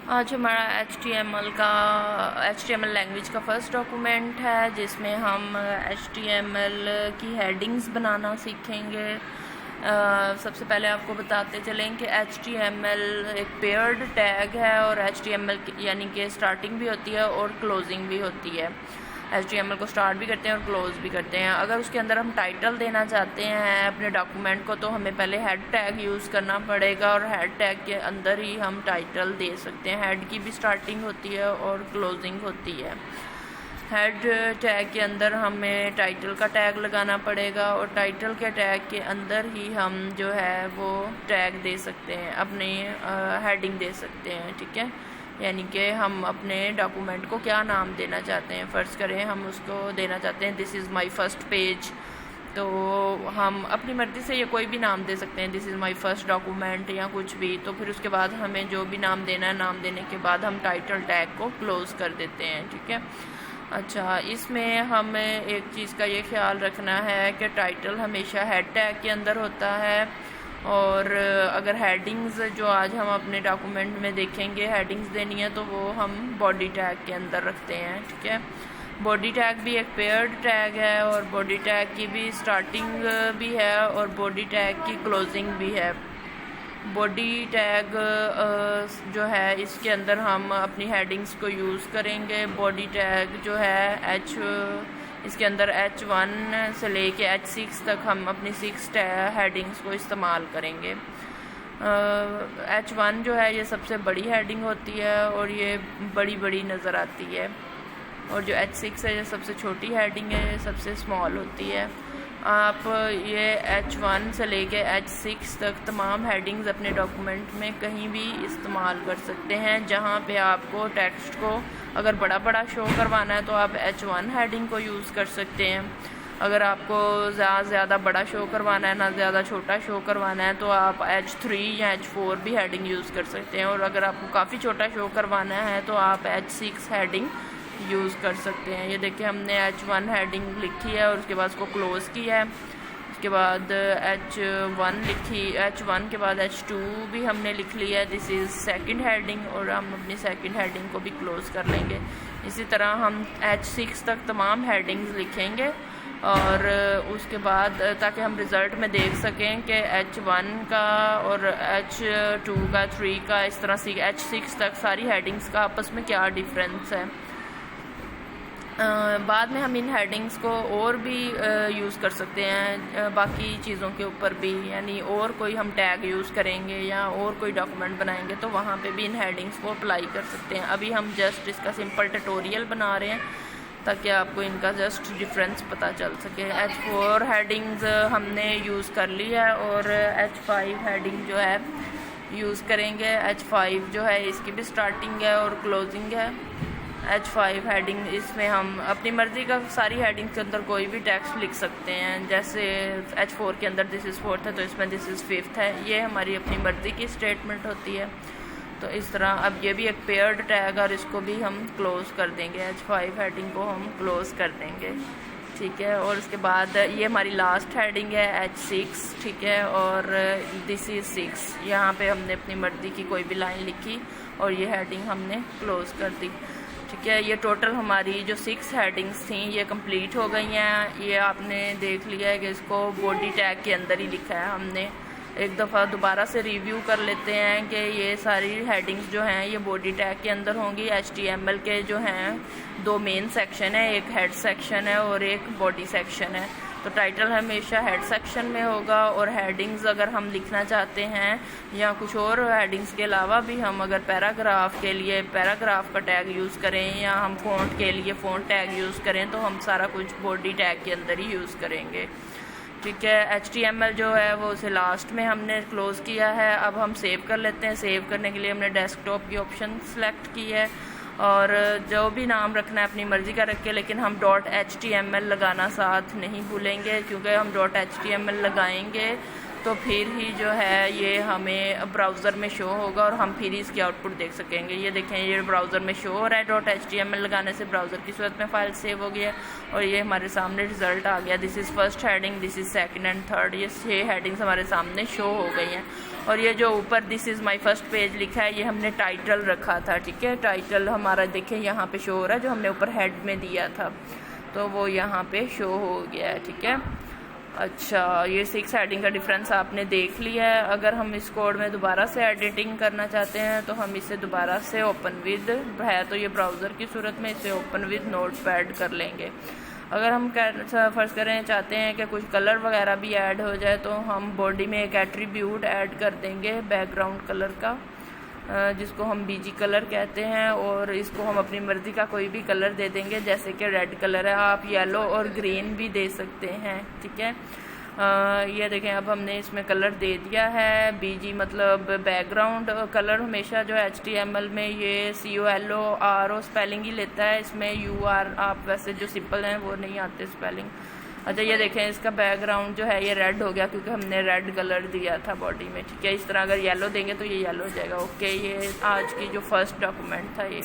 आज हमारा HTML language का फर्स्ट डॉक्यूमेंट है जिसमें हम HTML की हेडिंग्स बनाना सीखेंगे। सबसे पहले आपको बताते चलें कि HTML एक पेयर्ड टैग है और HTML यानी कि स्टार्टिंग भी होती है और क्लोजिंग भी होती है। HTML को स्टार्ट भी करते हैं और क्लोज भी करते हैं। अगर उसके अंदर हम टाइटल देना चाहते हैं अपने डॉक्यूमेंट को तो हमें पहले हेड टैग यूज़ करना पड़ेगा और हेड टैग के अंदर ही हम टाइटल दे सकते हैं। हेड की भी स्टार्टिंग होती है और क्लोजिंग होती है। हेड टैग के अंदर हमें टाइटल का टैग लगाना पड़ेगा और टाइटल के टैग के अंदर ही हम जो है वो टैग दे सकते हैं, अपनी हेडिंग दे सकते हैं। ठीक है, यानी कि हम अपने डॉक्यूमेंट को क्या नाम देना चाहते हैं। फ़र्ज़ करें हम उसको देना चाहते हैं this is my first page, तो हम अपनी मर्ज़ी से ये कोई भी नाम दे सकते हैं, this is my first document या कुछ भी। तो फिर उसके बाद हमें जो भी नाम देना है, नाम देने के बाद हम टाइटल टैग को क्लोज़ कर देते हैं। ठीक है, अच्छा, इसमें हमें एक चीज़ का ये ख्याल रखना है कि टाइटल हमेशा हेड टैग के अंदर होता है और अगर हेडिंग्स जो आज हम अपने डॉक्यूमेंट में देखेंगे हेडिंग्स देनी है तो वो हम बॉडी टैग के अंदर रखते हैं। ठीक है, बॉडी टैग भी एक पेयर्ड टैग है और बॉडी टैग की भी स्टार्टिंग भी है और बॉडी टैग की क्लोजिंग भी है। बॉडी टैग जो है इसके अंदर हम अपनी हेडिंग्स को यूज़ करेंगे। बॉडी टैग जो है इसके अंदर H1 से लेके H6 तक हम अपनी 6 हेडिंग्स को इस्तेमाल करेंगे। H1 जो है ये सबसे बड़ी हेडिंग होती है और ये बड़ी बड़ी नज़र आती है और जो H6 है ये सबसे छोटी हेडिंग है, ये सबसे स्मॉल होती है। आप ये H1 से लेके H6 तक तमाम हेडिंग्स अपने डॉक्यूमेंट में कहीं भी इस्तेमाल कर सकते हैं। जहाँ पे आपको टेक्स्ट को अगर बड़ा बड़ा शो करवाना है तो आप H1 हेडिंग को यूज़ कर सकते हैं। अगर आपको ज़्यादा बड़ा शो करवाना है, ना ज़्यादा छोटा शो करवाना है, तो आप H3 या H4 भी हेडिंग यूज़ कर सकते हैं। और अगर आपको काफ़ी छोटा शो करवाना है तो आप H6 हेडिंग यूज़ कर सकते हैं। ये देखिए हमने H1 हेडिंग लिखी है और उसके बाद उसको क्लोज़ किया है। उसके बाद H1 लिखी, H1 के बाद H2 भी हमने लिख लिया है, दिस इज़ सेकंड हेडिंग, और हम अपनी सेकंड हेडिंग को भी क्लोज़ कर लेंगे। इसी तरह हम H6 तक तमाम हेडिंग्स लिखेंगे और उसके बाद ताकि हम रिज़ल्ट में देख सकें कि H1 का और H2 का, 3 का, इस तरह से H6 तक सारी हेडिंग्स का आपस में क्या डिफरेंस है। बाद में हम इन हेडिंग्स को और भी यूज़ कर सकते हैं बाकी चीज़ों के ऊपर भी, यानी और कोई हम टैग यूज़ करेंगे या और कोई डॉक्यूमेंट बनाएंगे तो वहाँ पे भी इन हेडिंग्स को अप्लाई कर सकते हैं। अभी हम जस्ट इसका सिंपल ट्यूटोरियल बना रहे हैं ताकि आपको इनका जस्ट डिफरेंस पता चल सके। H4 हेडिंग्स हमने यूज़ कर ली है और H5 हेडिंग जो है यूज़ करेंगे। H5 जो है इसकी भी स्टार्टिंग है और क्लोजिंग है। H5 हेडिंग, इसमें हम अपनी मर्ज़ी का सारी हेडिंग के अंदर कोई भी टेक्स्ट लिख सकते हैं। जैसे H4 के अंदर दिस इज़ 4th है तो इसमें दिस इज़ 5th है। ये हमारी अपनी मर्ज़ी की स्टेटमेंट होती है। तो इस तरह अब ये भी एक पेयर्ड टैग और इसको भी हम क्लोज़ कर देंगे। H5 हेडिंग को हम क्लोज़ कर देंगे। ठीक है, और उसके बाद ये हमारी लास्ट हेडिंग है H6। ठीक है, और दिस इज़ 6, यहाँ पे हमने अपनी मर्ज़ी की कोई भी लाइन लिखी और ये हेडिंग हमने क्लोज़ कर दी। ठीक है, ये टोटल हमारी जो 6 हेडिंग्स थी ये कंप्लीट हो गई हैं। ये आपने देख लिया है कि इसको बॉडी टैग के अंदर ही लिखा है। हमने एक दफ़ा दोबारा से रिव्यू कर लेते हैं कि ये सारी हेडिंग्स जो हैं ये बॉडी टैग के अंदर होंगी। HTML के जो हैं 2 मेन सेक्शन है, एक हेड सेक्शन है और एक बॉडी सेक्शन है। तो टाइटल हमेशा हेड सेक्शन में होगा और हेडिंग्स अगर हम लिखना चाहते हैं या कुछ और हेडिंग्स के अलावा भी हम अगर पैराग्राफ के लिए पैराग्राफ का टैग यूज़ करें या हम फ़ॉन्ट के लिए फ़ॉन्ट टैग यूज़ करें तो हम सारा कुछ बॉडी टैग के अंदर ही यूज़ करेंगे। ठीक है, HTML जो है वो उसे लास्ट में हमने क्लोज़ किया है। अब हम सेव कर लेते हैं। सेव करने के लिए हमने डेस्कटॉप की ऑप्शन सेलेक्ट की है और जो भी नाम रखना है अपनी मर्ज़ी का रखें, लेकिन हम .html लगाना साथ नहीं भूलेंगे क्योंकि हम .html लगाएंगे तो फिर ही जो है ये हमें ब्राउज़र में शो होगा और हम फिर इसकी आउटपुट देख सकेंगे। ये देखें, ये ब्राउज़र में शो हो रहा है। .html लगाने से ब्राउज़र की सूरत में फ़ाइल सेव हो गया और ये हमारे सामने रिज़ल्ट आ गया। This is first heading, this is second and third. ये 6 हेडिंग्स हमारे सामने शो हो गई हैं। और ये जो ऊपर this is my first page लिखा है, ये हमने टाइटल रखा था, ठीक है। टाइटल हमारा देखें यहाँ पे शो हो रहा है, जो हमने ऊपर हेड में दिया था, तो वो यहाँ पे शो हो गया है, ठीक है। अच्छा, ये 6 हेडिंग का डिफरेंस आपने देख लिया है। अगर हम इस कोड में दोबारा से एडिटिंग करना चाहते हैं तो हम इसे दोबारा से ओपन विद है, तो ये ब्राउज़र की सूरत में इसे ओपन विद नोटपैड कर लेंगे। अगर हम फर्ज करें चाहते हैं कि कुछ कलर वगैरह भी ऐड हो जाए, तो हम बॉडी में एक एट्रीब्यूट ऐड कर देंगे बैकग्राउंड कलर का, जिसको हम बीजी कलर कहते हैं, और इसको हम अपनी मर्ज़ी का कोई भी कलर दे देंगे। जैसे कि रेड कलर है, आप येलो और ग्रीन भी दे सकते हैं, ठीक है। ये देखें, अब हमने इसमें कलर दे दिया है बीजी, मतलब बैकग्राउंड कलर। हमेशा जो HTML में ये COLOR स्पेलिंग ही लेता है, इसमें UR आप वैसे जो सिंपल हैं वो नहीं आते स्पेलिंग। अच्छा, ये देखें, इसका बैकग्राउंड जो है ये रेड हो गया क्योंकि हमने रेड कलर दिया था बॉडी में, ठीक है। इस तरह अगर येलो देंगे तो ये येलो हो जाएगा। ओके, ये आज की जो फर्स्ट डॉक्यूमेंट था ये।